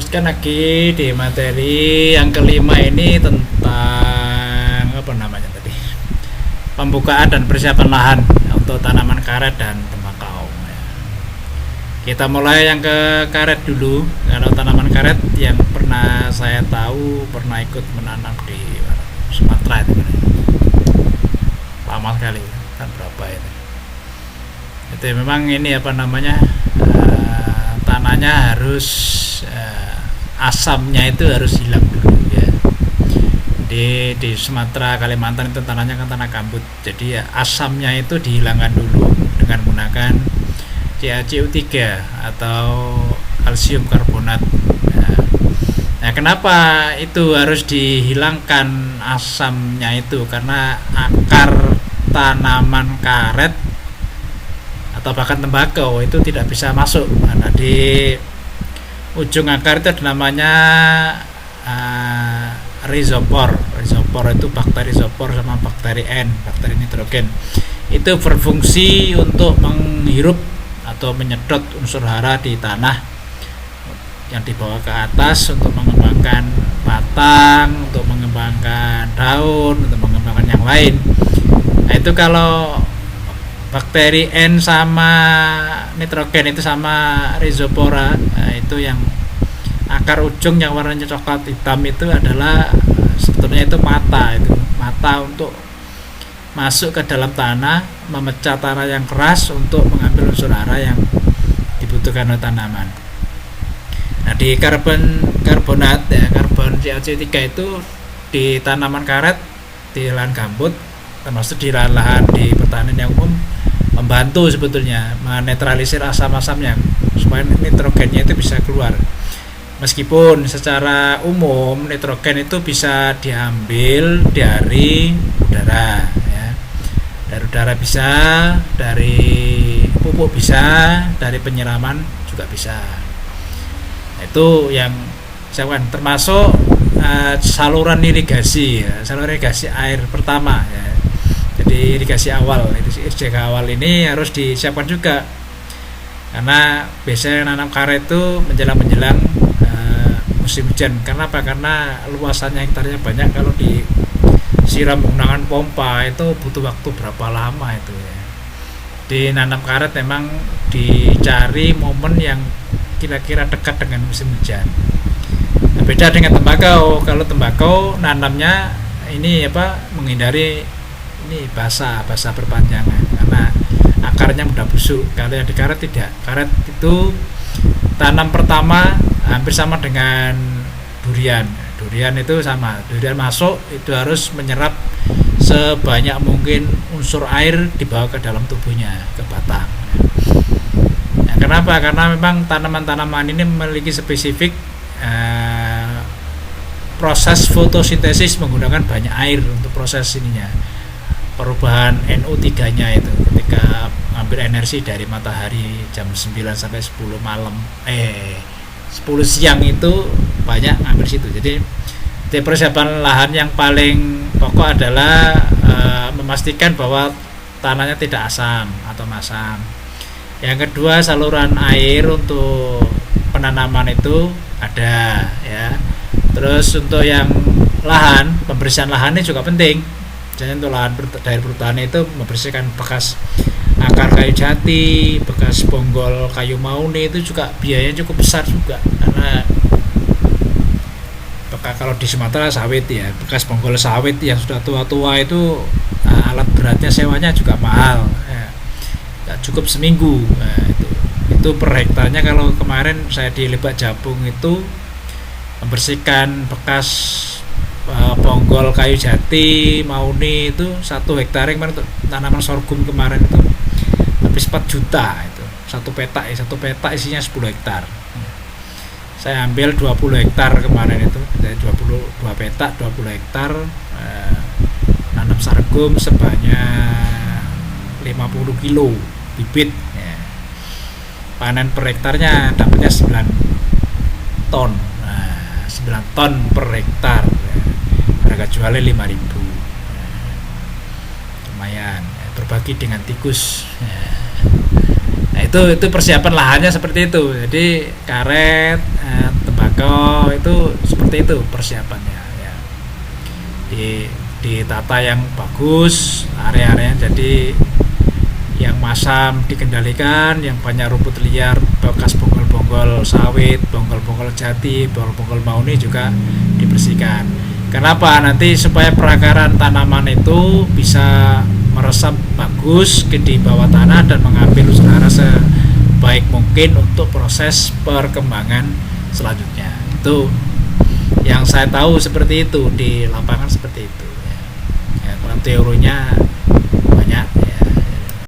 lanjutkan lagi di materi yang kelima ini tentang apa namanya tadi, pembukaan dan persiapan lahan untuk tanaman karet dan tembakau. Kita mulai yang ke karet dulu. Kalau tanaman karet yang pernah saya tahu, pernah ikut menanam di Sumatera itu lama sekali, kan berapa itu memang ini apa namanya, tanahnya harus asamnya itu harus hilang dulu ya. Di Sumatera, Kalimantan itu tanahnya kan tanah gambut, jadi ya, asamnya itu dihilangkan dulu dengan menggunakan CaCO3 atau kalsium karbonat. Nah, kenapa itu harus dihilangkan asamnya itu? Karena akar tanaman karet atau bahkan tembakau itu tidak bisa masuk. Nah, di ujung akar itu ada namanya rhizopor. Rhizopor itu bakteri rhizopor sama bakteri N, bakteri nitrogen. Itu berfungsi untuk menghirup atau menyedot unsur hara di tanah yang dibawa ke atas untuk mengembangkan batang, untuk mengembangkan daun, untuk mengembangkan yang lain. Nah, itu kalau bakteri N sama nitrogen itu sama rhizopora, nah, itu yang akar ujung yang warnanya coklat hitam itu adalah sebetulnya itu mata untuk masuk ke dalam tanah, memecah tanah yang keras untuk mengambil unsur hara yang dibutuhkan oleh tanaman. Nah, di karbonat ya, karbon CaCO3 itu di tanaman karet, di lahan gambut, termasuk di lahan di pertanian yang umum, membantu sebetulnya menetralisir asam-asamnya supaya nitrogennya itu bisa keluar. Meskipun secara umum nitrogen itu bisa diambil dari udara ya. Dari udara bisa, dari pupuk bisa, dari penyiraman juga bisa. Itu yang saya termasuk saluran irigasi ya, saluran irigasi air pertama ya. Jadi irigasi awal ini harus disiapkan juga, karena biasanya nanam karet itu menjelang musim hujan. Karena apa? Karena luasannya hektarnya banyak. Kalau disiram menggunakan pompa itu butuh waktu berapa lama itu ya. Di nanam karet memang dicari momen yang kira-kira dekat dengan musim hujan. Nah, beda dengan tembakau. Kalau tembakau nanamnya ini menghindari ini basah berpanjangan karena akarnya mudah busuk. Kalau yang di karet tidak. Karet itu tanam pertama hampir sama dengan durian. Durian itu sama. Durian masuk itu harus menyerap sebanyak mungkin unsur air dibawa ke dalam tubuhnya, ke batang. Kenapa? Karena memang tanaman-tanaman ini memiliki spesifik proses fotosintesis menggunakan banyak air untuk proses ininya. Perubahan NO3-nya itu ketika ambil energi dari matahari jam 9 sampai 10 malam 10 siang itu banyak ngambil situ. Jadi di persiapan lahan yang paling pokok adalah memastikan bahwa tanahnya tidak asam atau masam. Yang kedua, saluran air untuk penanaman itu ada ya. Terus untuk yang lahan, pembersihan lahan ini juga penting. Jadi untuk lahan dari pertanian itu membersihkan bekas akar kayu jati, bekas bonggol kayu mauni, itu juga biayanya cukup besar juga. Karena kalau di Sumatera sawit ya, bekas bonggol sawit yang sudah tua-tua itu alat beratnya sewanya juga mahal ya. Cukup seminggu. Nah, itu per hektarnya. Kalau kemarin saya di Lebak Jabung itu membersihkan bekas bonggol kayu jati mauni itu 1 hektar kemarin untuk tanaman sorghum kemarin itu habis 4 juta itu satu petak isinya 10 hektar. Saya ambil 20 hektar kemarin itu, dari 22 petak 20 hektar nanam sorghum sebanyak 50 kilo bibit ya. Panen per hektarnya dapatnya 9 ton. Nah, 9 ton per hektar ya. Harga jualnya 5.000 ya. Lumayan ya, berbagi dengan tikus ya. Nah, itu persiapan lahannya seperti itu. Jadi karet, tembakau, itu seperti itu persiapannya ya. Ditata yang bagus area-area, jadi yang masam dikendalikan, yang banyak rumput liar, bekas bonggol-bonggol sawit, bonggol-bonggol jati, bonggol-bonggol mahoni juga dibersihkan. Kenapa? Nanti supaya perakaran tanaman itu bisa meresap bagus di bawah tanah dan mengambil unsur hara sebaik mungkin untuk proses perkembangan selanjutnya. Itu yang saya tahu, seperti itu di lapangan, seperti itu ya. Kalau teorinya banyak